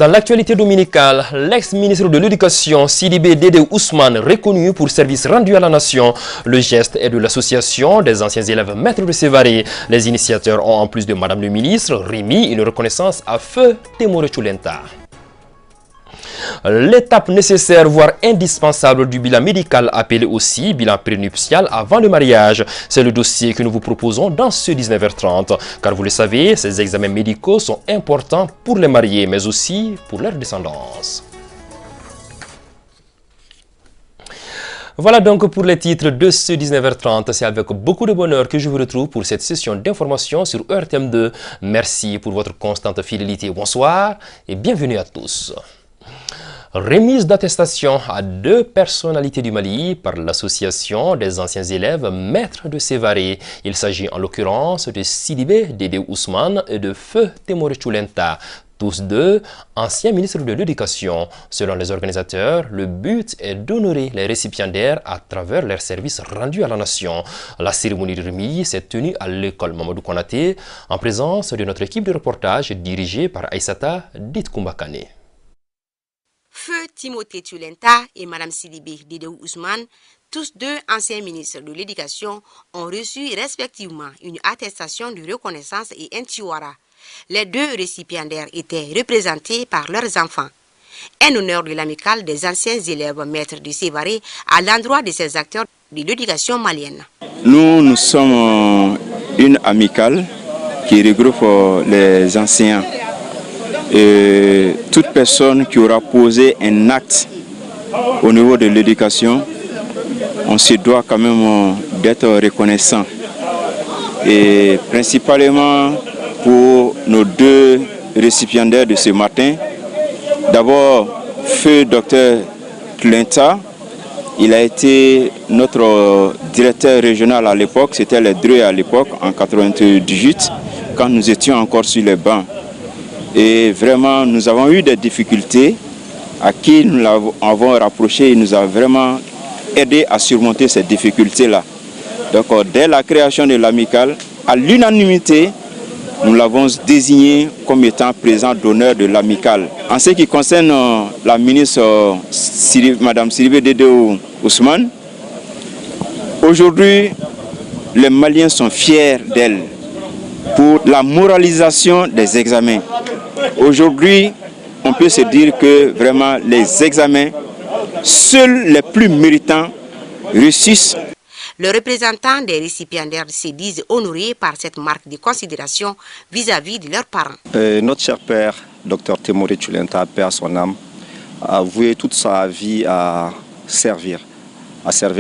Dans l'actualité dominicale, l'ex-ministre de l'Éducation, Sidibé Dédé Ousmane, reconnu pour service rendu à la nation. Le geste est de l'association des anciens élèves maîtres de Sévaré. Les initiateurs ont, en plus de Madame le ministre, remis une reconnaissance à feu Temore Chulenta. L'étape nécessaire, voire indispensable du bilan médical, appelé aussi bilan prénuptial avant le mariage. C'est le dossier que nous vous proposons dans ce 19h30. Car vous le savez, ces examens médicaux sont importants pour les mariés, mais aussi pour leur descendance. Voilà donc pour les titres de ce 19h30. C'est avec beaucoup de bonheur que je vous retrouve pour cette session d'information sur ERTM2. Merci pour votre constante fidélité. Bonsoir et bienvenue à tous. Remise d'attestation à 2 personnalités du Mali par l'association des anciens élèves maîtres de Sévaré. Il s'agit en l'occurrence de Sidibé Dédé Ousmane et de Feu Temore Chulenta. Tous deux anciens ministres de l'Éducation. Selon les organisateurs, le but est d'honorer les récipiendaires à travers leurs services rendus à la nation. La cérémonie de remise s'est tenue à l'école Mamadou Konaté en présence de notre équipe de reportage dirigée par Aïssata Ditkumbakane. Feu Timothée Chulenta et Mme Sidibé Dédé Ousmane, tous deux anciens ministres de l'Éducation, ont reçu respectivement une attestation de reconnaissance et un tiwara. Les 2 récipiendaires étaient représentés par leurs enfants. Un honneur de l'amicale des anciens élèves maîtres de Sévaré à l'endroit de ces acteurs de l'éducation malienne. Nous sommes une amicale qui regroupe les anciens. Et toute personne qui aura posé un acte au niveau de l'éducation, on se doit quand même d'être reconnaissant. Et principalement pour nos 2 récipiendaires de ce matin, d'abord feu Dr Chulenta, il a été notre directeur régional à l'époque, c'était les DRE à l'époque, en 1998, quand nous étions encore sur les bancs. Et vraiment, nous avons eu des difficultés à qui nous l'avons rapproché et nous a vraiment aidé à surmonter ces difficultés-là. Donc, dès la création de l'amicale, à l'unanimité, nous l'avons désigné comme étant président d'honneur de l'amicale. En ce qui concerne la ministre Mme Sidibé Dédé Ousmane, aujourd'hui, les Maliens sont fiers d'elle pour la moralisation des examens. Aujourd'hui, on peut se dire que vraiment les examens, seuls les plus méritants réussissent. Les représentants des récipiendaires se disent honorés par cette marque de considération vis-à-vis de leurs parents. Notre cher père, Dr Temore Chulenta, paix à son âme, a voué toute sa vie à servir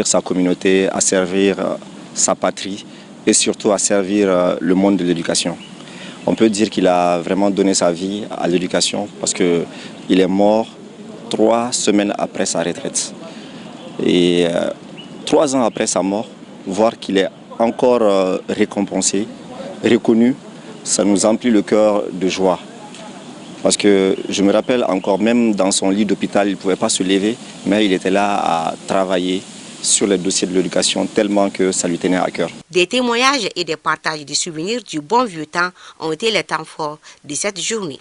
sa communauté, à servir sa patrie et surtout à servir le monde de l'éducation. On peut dire qu'il a vraiment donné sa vie à l'éducation parce qu'il est mort 3 semaines après sa retraite. Et 3 ans après sa mort, voir qu'il est encore récompensé, reconnu, ça nous emplit le cœur de joie. Parce que je me rappelle encore, même dans son lit d'hôpital, il ne pouvait pas se lever, mais il était là à travailler sur les dossiers de l'éducation tellement que ça lui tenait à cœur. Des témoignages et des partages de souvenirs du bon vieux temps ont été les temps forts de cette journée.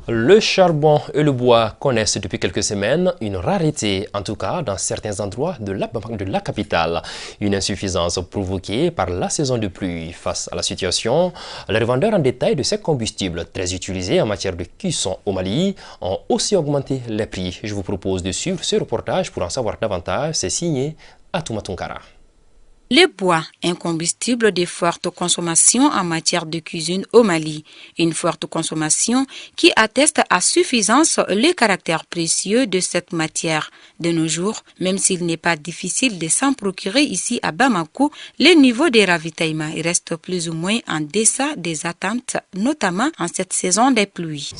Le charbon et le bois connaissent depuis quelques semaines une rareté, en tout cas dans certains endroits de la capitale. Une insuffisance provoquée par la saison de pluie. Face à la situation, les revendeurs en détail de ces combustibles très utilisés en matière de cuisson au Mali ont aussi augmenté les prix. Je vous propose de suivre ce reportage pour en savoir davantage. C'est signé Atouma Tunkara. Le bois, un combustible de forte consommation en matière de cuisine au Mali. Une forte consommation qui atteste à suffisance le caractère précieux de cette matière. De nos jours, même s'il n'est pas difficile de s'en procurer ici à Bamako, le niveau des ravitaillements reste plus ou moins en deçà des attentes, notamment en cette saison des pluies.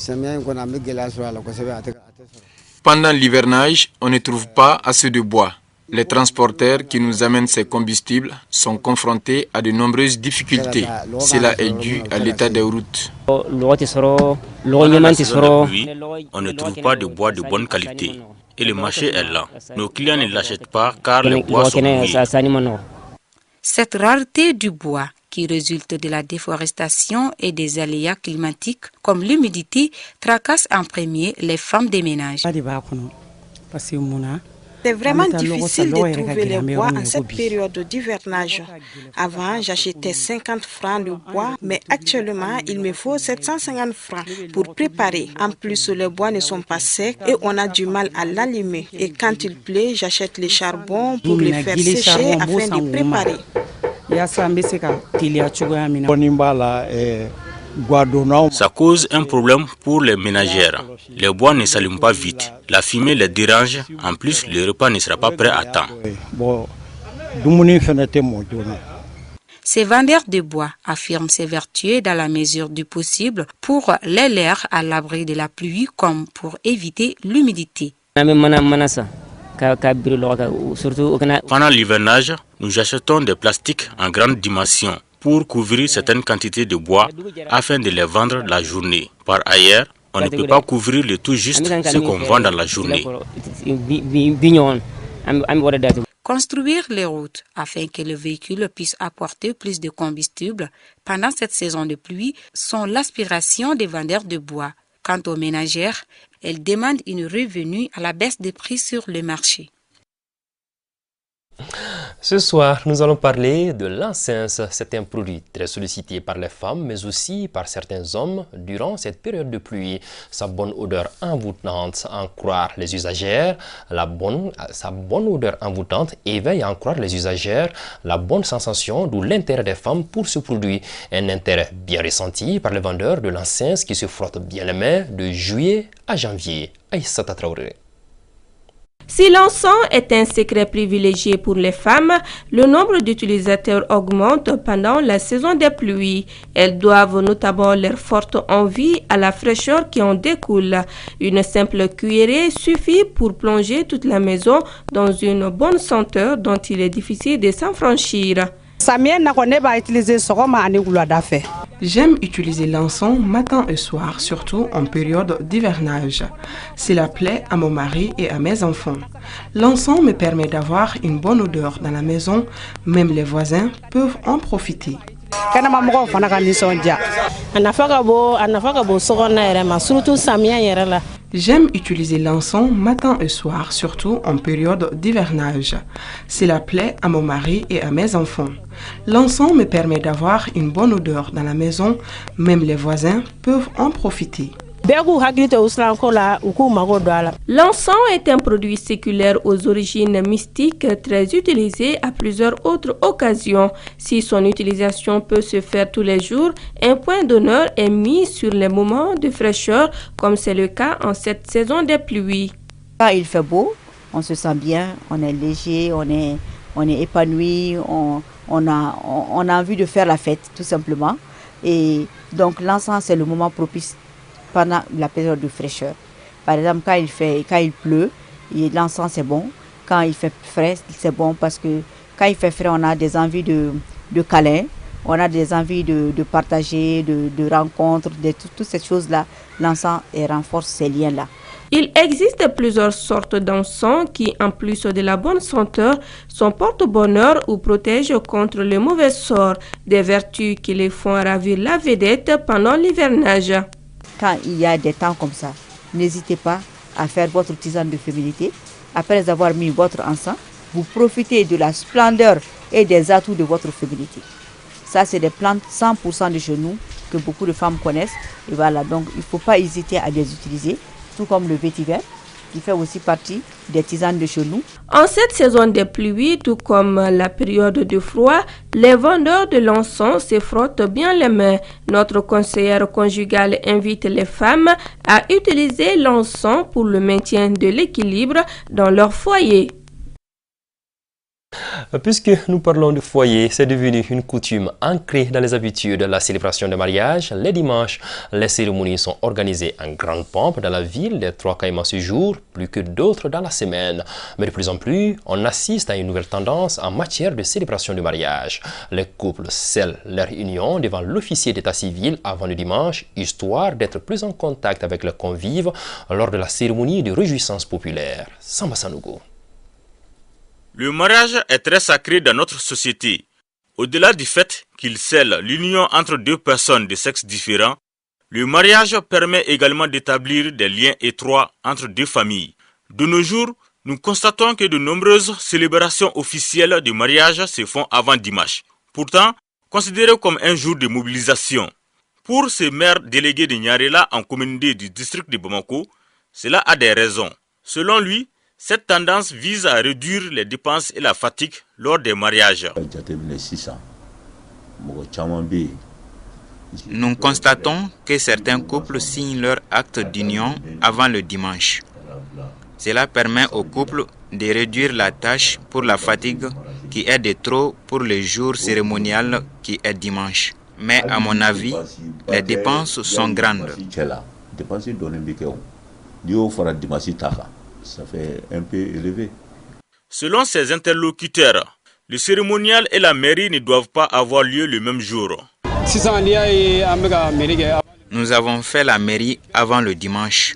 Pendant l'hivernage, on ne trouve pas assez de bois. Les transporteurs qui nous amènent ces combustibles sont confrontés à de nombreuses difficultés. Cela est dû à l'état des routes. Pendant la saison de pluie, on ne trouve pas de bois de bonne qualité. Et le marché est là. Nos clients ne l'achètent pas car les bois sont mouillés. Cette rareté du bois qui résultent de la déforestation et des aléas climatiques comme l'humidité tracassent en premier les femmes des ménages. C'est vraiment difficile de trouver les bois en cette période d'hivernage. Avant, j'achetais 50 francs de bois, mais actuellement, il me faut 750 francs pour préparer. En plus, les bois ne sont pas secs et on a du mal à l'allumer. Et quand il pleut, j'achète les charbons pour les faire sécher afin de préparer. Ça cause un problème pour les ménagères. Les bois ne s'allument pas vite. La fumée les dérange. En plus, le repas ne sera pas prêt à temps. Ces vendeurs de bois affirment s'évertuer dans la mesure du possible pour les laire à l'abri de la pluie comme pour éviter l'humidité. Pendant l'hivernage, nous achetons des plastiques en grande dimension pour couvrir certaines quantités de bois afin de les vendre la journée. Par ailleurs, on ne peut pas couvrir le tout juste ce qu'on vend dans la journée. Construire les routes afin que le véhicule puisse apporter plus de combustible pendant cette saison de pluie sont l'aspiration des vendeurs de bois. Quant aux ménagères, elles demandent une revenue à la baisse des prix sur le marché. Ce soir, nous allons parler de l'encens. C'est un produit très sollicité par les femmes, mais aussi par certains hommes durant cette période de pluie. Sa bonne odeur envoûtante, en croire les usagères, sa bonne odeur envoûtante éveille à en croire les usagères la bonne sensation, d'où l'intérêt des femmes pour ce produit. Un intérêt bien ressenti par les vendeurs de l'encens qui se frottent bien les mains de juillet à janvier. Aïssata Traoré. Si l'encens est un secret privilégié pour les femmes, le nombre d'utilisateurs augmente pendant la saison des pluies. Elles doivent notamment leur forte envie à la fraîcheur qui en découle. Une simple cuillerée suffit pour plonger toute la maison dans une bonne senteur dont il est difficile de s'affranchir. J'aime utiliser l'encens matin et soir, surtout en période d'hivernage. Cela plaît à mon mari et à mes enfants. L'encens me permet d'avoir une bonne odeur dans la maison, même les voisins peuvent en profiter. J'aime utiliser l'encens matin et soir, surtout en période d'hivernage. Cela plaît à mon mari et à mes enfants. L'encens me permet d'avoir une bonne odeur dans la maison, même les voisins peuvent en profiter. L'encens est un produit séculaire aux origines mystiques très utilisé à plusieurs autres occasions. Si son utilisation peut se faire tous les jours, un point d'honneur est mis sur les moments de fraîcheur comme c'est le cas en cette saison des pluies. Quand il fait beau, on se sent bien, on est léger, on est épanoui, on a envie de faire la fête tout simplement. Et donc l'encens c'est le moment propice pendant la période de fraîcheur. Par exemple, quand il pleut, l'encens c'est bon. Quand il fait frais, c'est bon parce que quand il fait frais, on a des envies de câlins, on a des envies de partager, de rencontres, de toutes ces choses-là. L'encens renforce ces liens-là. Il existe plusieurs sortes d'encens qui, en plus de la bonne senteur, sont porte-bonheur ou protègent contre le mauvais sort, des vertus qui les font ravir la vedette pendant l'hivernage. Quand il y a des temps comme ça, n'hésitez pas à faire votre tisane de féminité. Après avoir mis votre encens, vous profitez de la splendeur et des atouts de votre féminité. Ça, c'est des plantes 100% de chez nous que beaucoup de femmes connaissent. Et voilà, donc il ne faut pas hésiter à les utiliser, tout comme le vétiver, qui fait aussi partie des tisanes de chez nous. En cette saison des pluies, tout comme la période de froid, les vendeurs de l'encens se frottent bien les mains. Notre conseillère conjugale invite les femmes à utiliser l'encens pour le maintien de l'équilibre dans leur foyer. Puisque nous parlons de foyer, c'est devenu une coutume ancrée dans les habitudes de la célébration de mariage. Les dimanches, les cérémonies sont organisées en grande pompe dans la ville des Trois Caïmans ce jour, plus que d'autres dans la semaine. Mais de plus en plus, on assiste à une nouvelle tendance en matière de célébration du mariage. Les couples scellent leur union devant l'officier d'état civil avant le dimanche, histoire d'être plus en contact avec leurs convives lors de la cérémonie de réjouissance populaire. Samba Sanogo. Le mariage est très sacré dans notre société. Au-delà du fait qu'il scelle l'union entre deux personnes de sexes différents, le mariage permet également d'établir des liens étroits entre deux familles. De nos jours, nous constatons que de nombreuses célébrations officielles de mariage se font avant dimanche, pourtant considéré comme un jour de mobilisation. Pour ce maire délégué de Nyarela en commune D du district de Bamako, cela a des raisons. Selon lui, cette tendance vise à réduire les dépenses et la fatigue lors des mariages. Nous constatons que certains couples signent leur acte d'union avant le dimanche. Cela permet aux couples de réduire la tâche pour la fatigue qui est de trop pour le jour cérémonial qui est dimanche. Mais à mon avis, les dépenses sont grandes. Ça fait un peu élevé. Selon ses interlocuteurs, le cérémonial et la mairie ne doivent pas avoir lieu le même jour. Nous avons fait la mairie avant le dimanche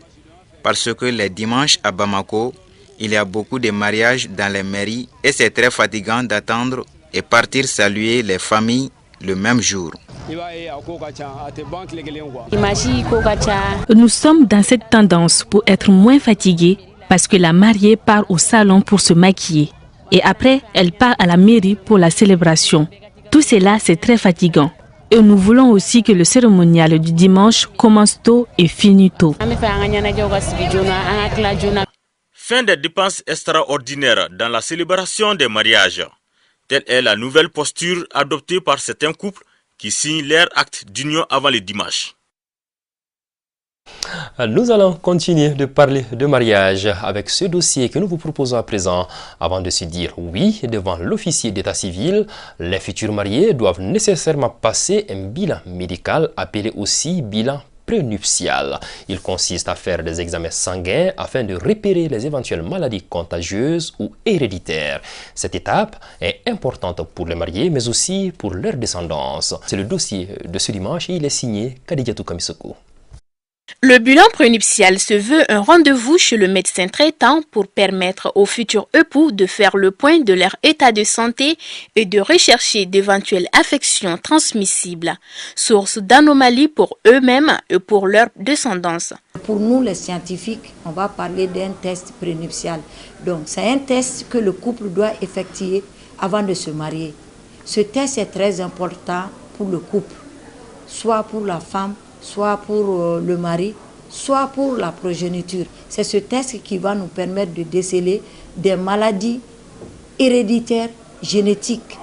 parce que les dimanches à Bamako, il y a beaucoup de mariages dans les mairies et c'est très fatigant d'attendre et partir saluer les familles le même jour. Nous sommes dans cette tendance pour être moins fatigués parce que la mariée part au salon pour se maquiller et après elle part à la mairie pour la célébration. Tout cela c'est très fatigant. Et nous voulons aussi que le cérémonial du dimanche commence tôt et finisse tôt. Fin des dépenses extraordinaires dans la célébration des mariages. Telle est la nouvelle posture adoptée par certains couples qui signent leur acte d'union avant le dimanche. Nous allons continuer de parler de mariage avec ce dossier que nous vous proposons à présent. Avant de se dire oui devant l'officier d'état civil, les futurs mariés doivent nécessairement passer un bilan médical appelé aussi bilan prénuptial. Il consiste à faire des examens sanguins afin de repérer les éventuelles maladies contagieuses ou héréditaires. Cette étape est importante pour les mariés mais aussi pour leur descendance. C'est le dossier de ce dimanche et il est signé Kadidiatou Kamisoko. Le bilan prénuptial se veut un rendez-vous chez le médecin traitant pour permettre aux futurs époux de faire le point de leur état de santé et de rechercher d'éventuelles affections transmissibles, source d'anomalies pour eux-mêmes et pour leur descendance. Pour nous, les scientifiques, on va parler d'un test prénuptial. Donc, c'est un test que le couple doit effectuer avant de se marier. Ce test est très important pour le couple, soit pour la femme, soit pour le mari, soit pour la progéniture. C'est ce test qui va nous permettre de déceler des maladies héréditaires, génétiques,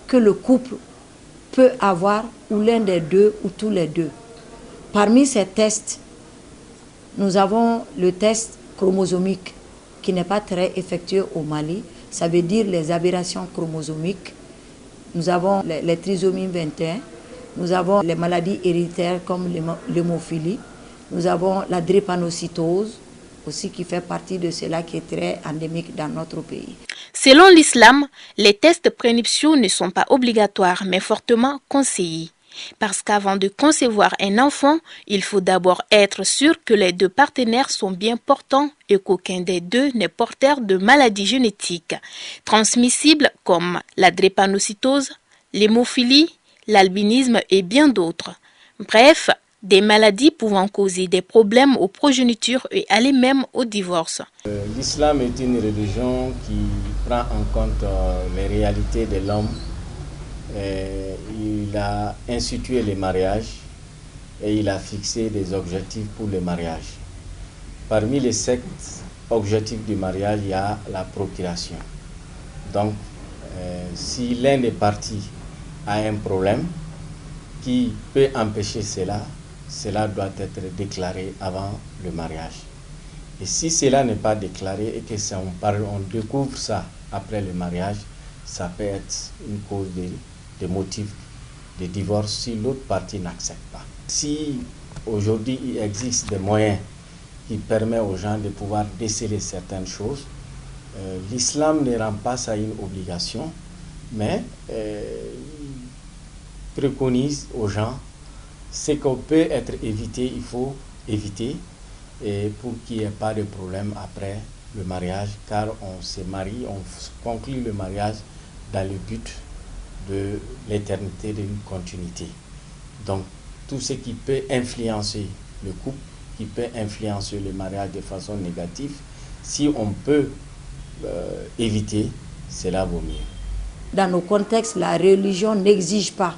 que le couple peut avoir, ou l'un des deux, ou tous les deux. Parmi ces tests, nous avons le test chromosomique, qui n'est pas très effectué au Mali. Ça veut dire les aberrations chromosomiques. Nous avons les trisomies 21. Nous avons les maladies héréditaires comme l'hémophilie. Nous avons la drépanocytose, aussi qui fait partie de cela qui est très endémique dans notre pays. Selon l'islam, les tests prénuptiaux ne sont pas obligatoires mais fortement conseillés. Parce qu'avant de concevoir un enfant, il faut d'abord être sûr que les deux partenaires sont bien portants et qu'aucun des deux n'est porteur de maladies génétiques transmissibles comme la drépanocytose, l'hémophilie, l'albinisme et bien d'autres. Bref, des maladies pouvant causer des problèmes aux progénitures et aller même au divorce. L'islam est une religion qui prend en compte les réalités de l'homme. Il a institué les mariages et il a fixé des objectifs pour le mariage. Parmi les 7 objectifs du mariage, il y a la procréation. Donc, si l'un des partis a un problème qui peut empêcher cela, cela doit être déclaré avant le mariage. Et si cela n'est pas déclaré et que on découvre ça après le mariage, ça peut être une cause de motif de divorce si l'autre partie n'accepte pas. Si aujourd'hui il existe des moyens qui permettent aux gens de pouvoir déceler certaines choses, l'islam ne rend pas ça une obligation, mais préconise aux gens ce qu'on peut être évité, il faut éviter et pour qu'il n'y ait pas de problème après le mariage, car on se marie, on conclut le mariage dans le but de l'éternité d'une continuité. Donc, tout ce qui peut influencer le couple, qui peut influencer le mariage de façon négative, si on peut éviter, cela vaut mieux. Dans nos contextes, la religion n'exige pas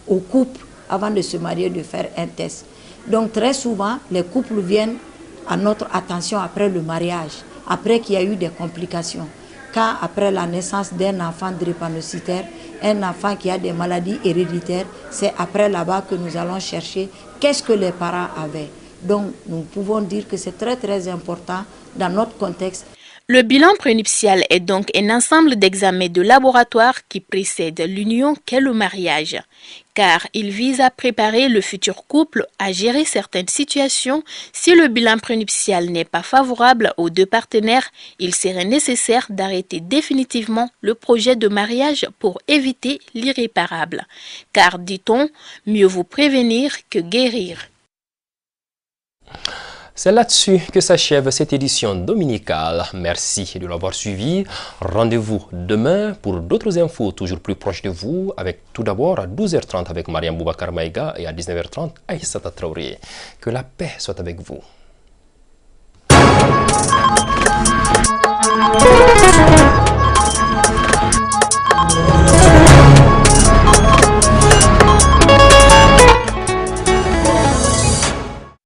au couple, avant de se marier, de faire un test. Donc très souvent, les couples viennent à notre attention après le mariage, après qu'il y a eu des complications. Quand après la naissance d'un enfant drépanocytaire, un enfant qui a des maladies héréditaires, c'est après là-bas que nous allons chercher qu'est-ce que les parents avaient. Donc nous pouvons dire que c'est très très important dans notre contexte. Le bilan prénuptial est donc un ensemble d'examens de laboratoire qui précèdent l'union qu'est le mariage, car il vise à préparer le futur couple à gérer certaines situations. Si le bilan prénuptial n'est pas favorable aux deux partenaires, il serait nécessaire d'arrêter définitivement le projet de mariage pour éviter l'irréparable. Car, dit-on, mieux vaut prévenir que guérir. C'est là-dessus que s'achève cette édition dominicale. Merci de l'avoir suivi. Rendez-vous demain pour d'autres infos toujours plus proches de vous, avec tout d'abord à 12h30 avec Mariam Boubacar Maïga et à 19h30 Aïssata Traoré. Que la paix soit avec vous.